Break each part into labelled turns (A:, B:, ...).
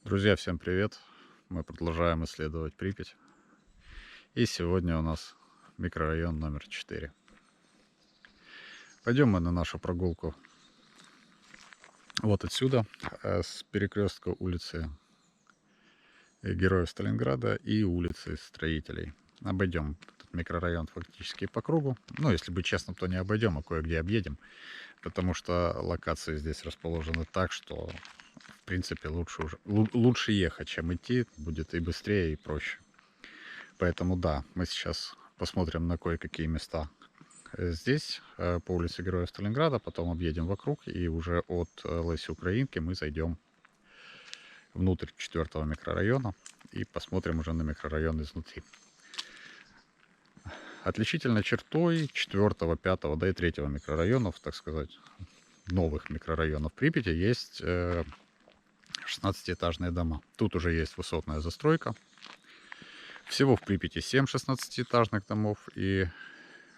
A: Друзья, всем привет! Мы продолжаем исследовать Припять. И сегодня у нас микрорайон номер 4. Пойдем мы на нашу прогулку вот отсюда, с перекрестка улицы Героев Сталинграда и улицы Строителей. Обойдем этот микрорайон фактически по кругу. Ну, если быть честным, то не обойдем, а кое-где объедем, потому что локации здесь расположены так, что в принципе лучше ехать, чем идти. Будет и быстрее, и проще. Поэтому да, мы сейчас посмотрим на кое-какие места здесь, по улице Героев Сталинграда, потом объедем вокруг, и уже от Леси Украинки мы зайдем внутрь 4-го микрорайона и посмотрим уже на микрорайон изнутри. Отличительной чертой 4-го, 5-го, да и 3-го микрорайонов, так сказать, новых микрорайонов Припяти есть 16-этажные дома. Тут уже есть высотная застройка. Всего в Припяти 7 16-этажных домов, и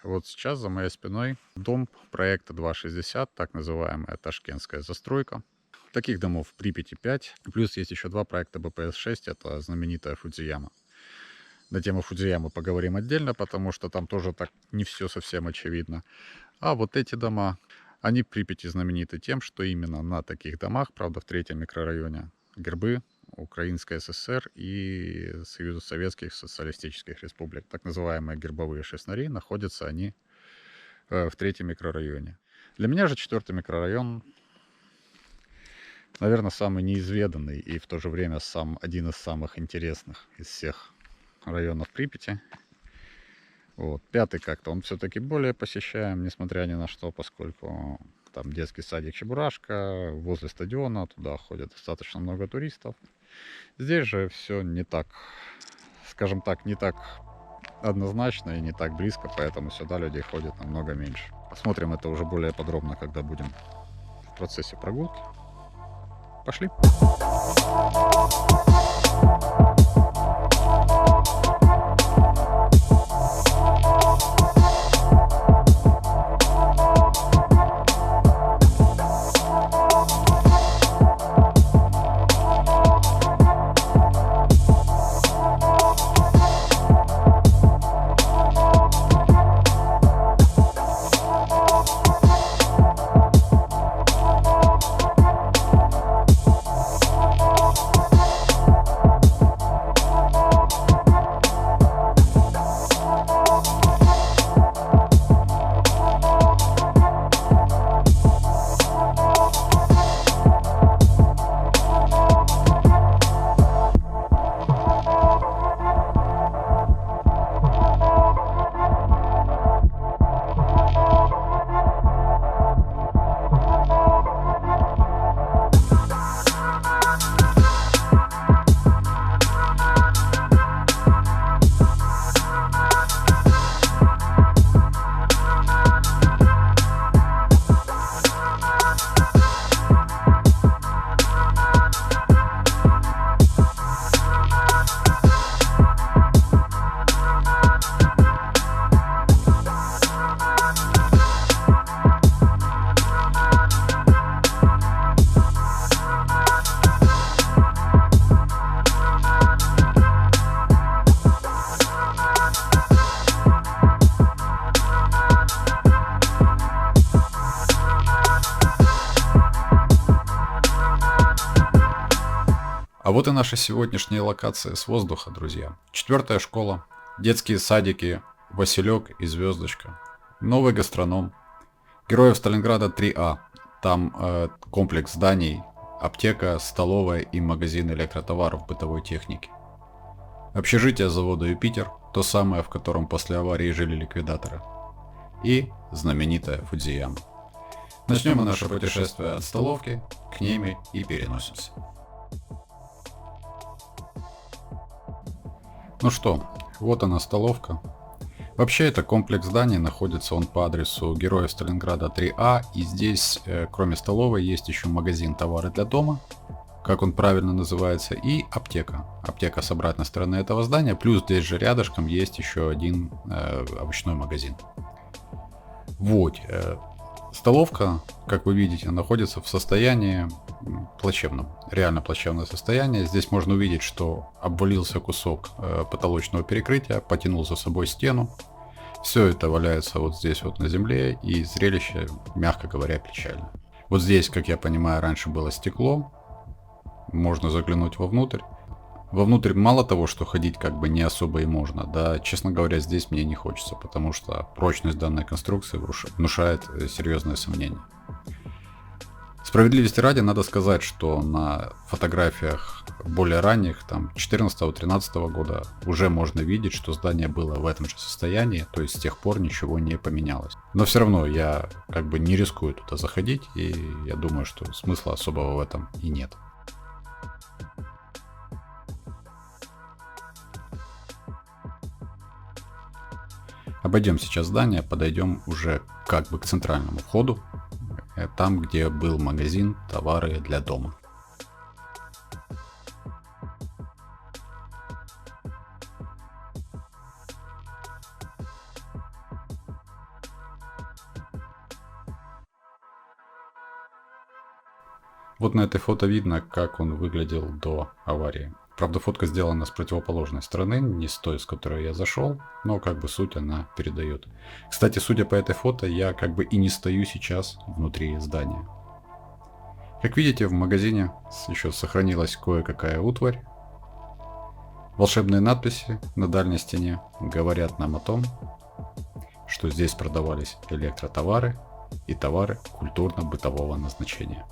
A: вот сейчас за моей спиной дом проекта 260, так называемая ташкентская застройка. Таких домов в Припяти 5, плюс есть еще два проекта БПС-6, это знаменитая Фудзияма. На тему Фудзиямы поговорим отдельно, потому что там тоже так не все совсем очевидно. А вот эти дома, они в Припяти знамениты тем, что именно на таких домах, правда в 3-м микрорайоне, гербы Украинской ССР и Союза Советских Социалистических Республик, так называемые гербовые шестнари, находятся они в 3-м микрорайоне. Для меня же 4-й микрорайон, наверное, самый неизведанный и в то же время один из самых интересных из всех районов Припяти. Вот. 5-й как-то он все-таки более посещаем, несмотря ни на что, поскольку там детский садик Чебурашка, возле стадиона, туда ходит достаточно много туристов. Здесь же все не так, скажем так, не так однозначно и не так близко, поэтому сюда людей ходит намного меньше. Посмотрим это уже более подробно, когда будем в процессе прогулки. Пошли! А вот и наша сегодняшняя локация с воздуха, друзья. 4-я школа, детские садики, Василек и Звездочка, новый гастроном, Героев Сталинграда 3А. Там комплекс зданий, аптека, столовая и магазин электротоваров бытовой техники. Общежитие завода Юпитер, то самое, в котором после аварии жили ликвидаторы. И знаменитая Фудзияма. Начнем мы наше путешествие от столовки, к ней и переносимся. Ну что, вот она столовка. Вообще это комплекс зданий, находится он по адресу Героев Сталинграда 3А, и здесь кроме столовой есть еще магазин товары для дома, как он правильно называется, и аптека. Аптека с обратной стороны этого здания, плюс здесь же рядышком есть еще один овощной магазин. Вот, столовка, как вы видите, находится в состоянии плачевном, реально плачевное состояние. Здесь можно увидеть, что обвалился кусок потолочного перекрытия, потянул за собой стену. Все это валяется вот здесь вот на земле, и зрелище, мягко говоря, печально. Вот здесь, как я понимаю, раньше было стекло, можно заглянуть вовнутрь. Вовнутрь мало того, что ходить как бы не особо и можно, да, честно говоря, здесь мне не хочется, потому что прочность данной конструкции внушает серьезные сомнения. Справедливости ради, надо сказать, что на фотографиях более ранних, там 14-13 года, уже можно видеть, что здание было в этом же состоянии, то есть с тех пор ничего не поменялось. Но все равно я как бы не рискую туда заходить, и я думаю, что смысла особого в этом и нет. Обойдем сейчас здание, подойдем уже как бы к центральному входу, там, где был магазин «Товары для дома». Вот на этой фото видно, как он выглядел до аварии. Правда, фотка сделана с противоположной стороны, не с той, с которой я зашел, но как бы суть она передает. Кстати, судя по этой фото, я как бы и не стою сейчас внутри здания. Как видите, в магазине еще сохранилась кое-какая утварь. Волшебные надписи на дальней стене говорят нам о том, что здесь продавались электротовары и товары культурно-бытового назначения.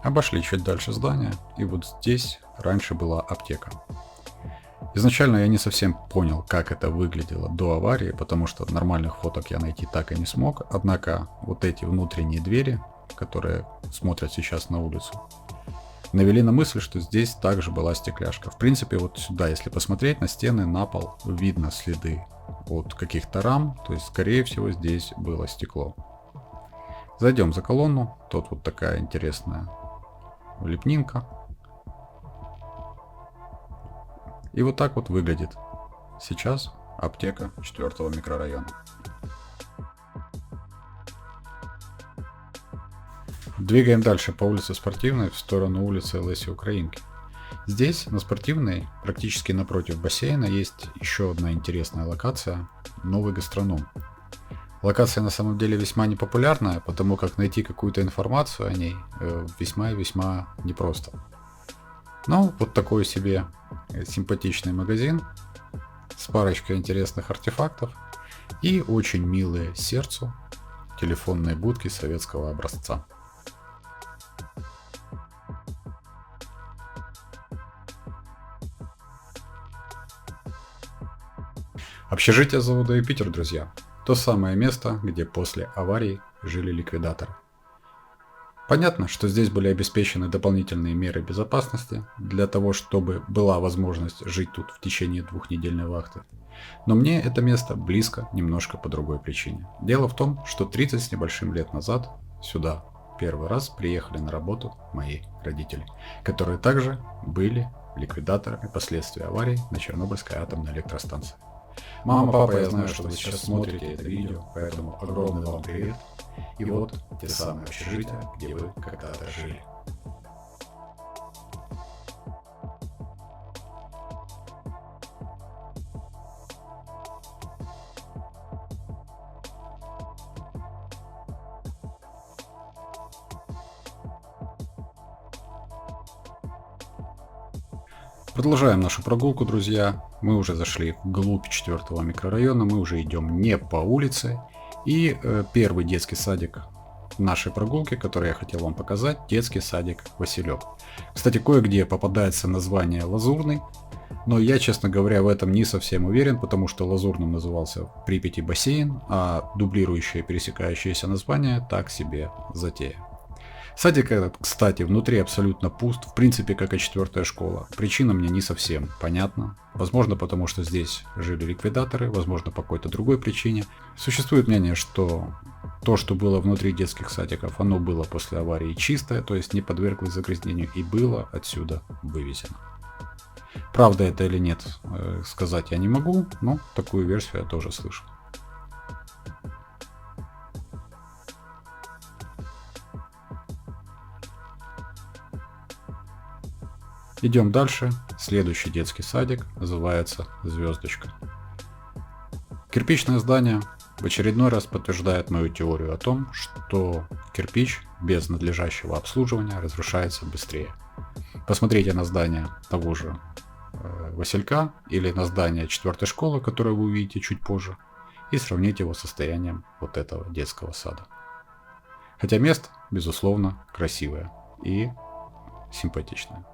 A: Обошли чуть дальше здания, и вот здесь раньше была аптека. Изначально я не совсем понял, как это выглядело до аварии, потому что нормальных фоток я найти так и не смог. Однако вот эти внутренние двери, которые смотрят сейчас на улицу, навели на мысль, что здесь также была стекляшка. В принципе, вот сюда, если посмотреть на стены, на пол, видно следы от каких-то рам, то есть, скорее всего, здесь было стекло. Зайдем за колонну, тут вот такая интересная лепнинка. И вот так вот выглядит сейчас аптека 4-го микрорайона. Двигаем дальше по улице Спортивной в сторону улицы Леси Украинки. Здесь, на Спортивной, практически напротив бассейна, есть еще одна интересная локация – новый гастроном. Локация на самом деле весьма непопулярная, потому как найти какую-то информацию о ней весьма и весьма непросто. Но вот такой себе симпатичный магазин с парочкой интересных артефактов и очень милые сердцу телефонные будки советского образца. Общежитие завода «Юпитер», друзья. То самое место, где после аварии жили ликвидаторы. Понятно, что здесь были обеспечены дополнительные меры безопасности для того, чтобы была возможность жить тут в течение двухнедельной вахты. Но мне это место близко немножко по другой причине. Дело в том, что 30 с небольшим лет назад сюда первый раз приехали на работу мои родители, которые также были ликвидаторами последствий аварии на Чернобыльской атомной электростанции. Мама, папа, я знаю, что вы сейчас смотрите это видео, поэтому огромный вам привет. И вот те самые общежития, где вы когда-то жили. Продолжаем нашу прогулку, друзья. Мы уже зашли вглубь 4-го микрорайона, мы уже идем не по улице. И первый детский садик нашей прогулки, который я хотел вам показать, детский садик Василек. Кстати, кое-где попадается название Лазурный, но я, честно говоря, в этом не совсем уверен, потому что Лазурным назывался в Припяти бассейн, а дублирующее пересекающееся название так себе затея. Садик этот, кстати, внутри абсолютно пуст, в принципе, как и 4-я школа. Причина мне не совсем понятна. Возможно, потому что здесь жили ликвидаторы, возможно, по какой-то другой причине. Существует мнение, что то, что было внутри детских садиков, оно было после аварии чистое, то есть не подверглось загрязнению и было отсюда вывезено. Правда это или нет, сказать я не могу, но такую версию я тоже слышу. Идем дальше. Следующий детский садик называется «Звездочка». Кирпичное здание в очередной раз подтверждает мою теорию о том, что кирпич без надлежащего обслуживания разрушается быстрее. Посмотрите на здание того же Василька или на здание 4-й школы, которое вы увидите чуть позже, и сравните его с состоянием вот этого детского сада. Хотя место, безусловно, красивое и симпатичное.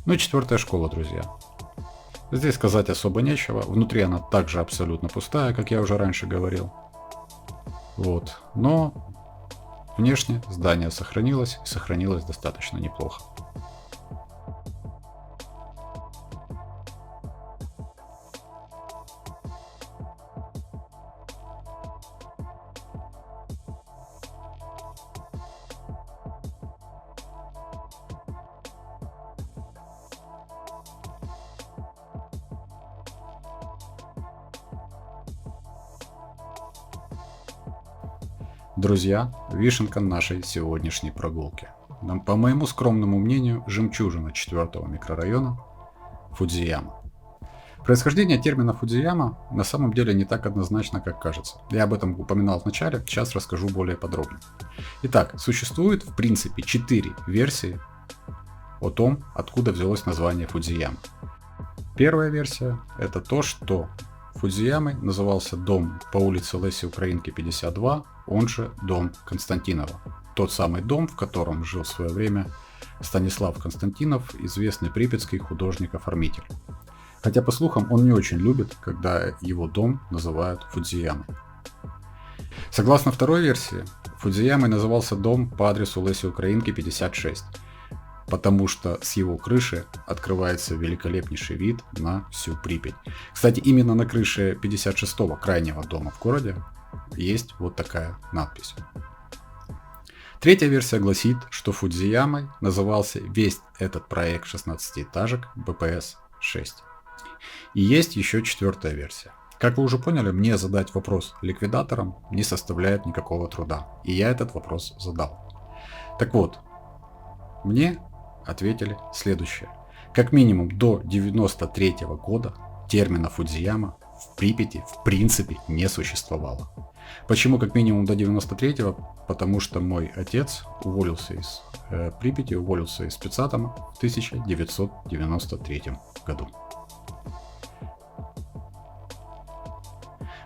A: Ну и 4-я школа, друзья. Здесь сказать особо нечего. Внутри она также абсолютно пустая, как я уже раньше говорил. Вот. Но внешне здание сохранилось, и сохранилось достаточно неплохо. Друзья, вишенка нашей сегодняшней прогулки. По моему скромному мнению, жемчужина 4-го микрорайона Фудзияма. Происхождение термина Фудзияма на самом деле не так однозначно, как кажется. Я об этом упоминал в начале, сейчас расскажу более подробно. Итак, существует в принципе 4 версии о том, откуда взялось название Фудзияма. Первая версия — это то, что Фудзиямой назывался дом по улице Леси Украинки 52, он же дом Константинова. Тот самый дом, в котором жил в свое время Станислав Константинов, известный припятский художник-оформитель. Хотя, по слухам, он не очень любит, когда его дом называют Фудзиямой. Согласно второй версии, Фудзиямой назывался дом по адресу Леси Украинки 56, потому что с его крыши открывается великолепнейший вид на всю Припять. Кстати, именно на крыше 56-го крайнего дома в городе есть вот такая надпись. Третья версия гласит, что Фудзиямой назывался весь этот проект 16-этажек БПС-6. И есть еще 4-я версия. Как вы уже поняли, мне задать вопрос ликвидаторам не составляет никакого труда. И я этот вопрос задал. Так вот, мне ответили следующее. Как минимум до 93-го года термина Фудзияма в Припяти в принципе не существовало. Почему как минимум до 93-го? Потому что мой отец уволился из Припяти, уволился из спецатома в 1993 году.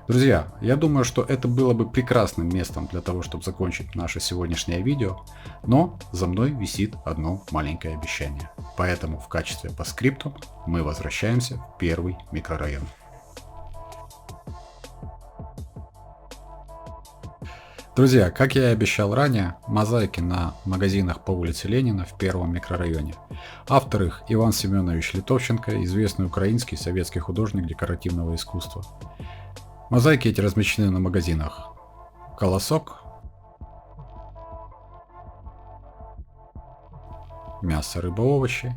A: Друзья, я думаю, что это было бы прекрасным местом для того, чтобы закончить наше сегодняшнее видео, но за мной висит одно маленькое обещание. Поэтому в качестве постскриптум мы возвращаемся в 1-й микрорайон. Друзья, как я и обещал ранее, мозаики на магазинах по улице Ленина в 1-м микрорайоне. Автор их Иван Семенович Литовченко, известный украинский советский художник декоративного искусства. Мозаики эти размещены на магазинах «Колосок», «Мясо, рыба, овощи»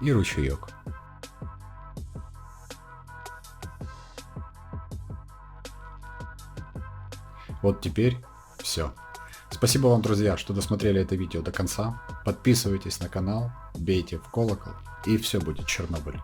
A: и «Ручеек». Вот теперь все. Спасибо вам, друзья, что досмотрели это видео до конца. Подписывайтесь на канал, бейте в колокол, и все будет Чернобыль.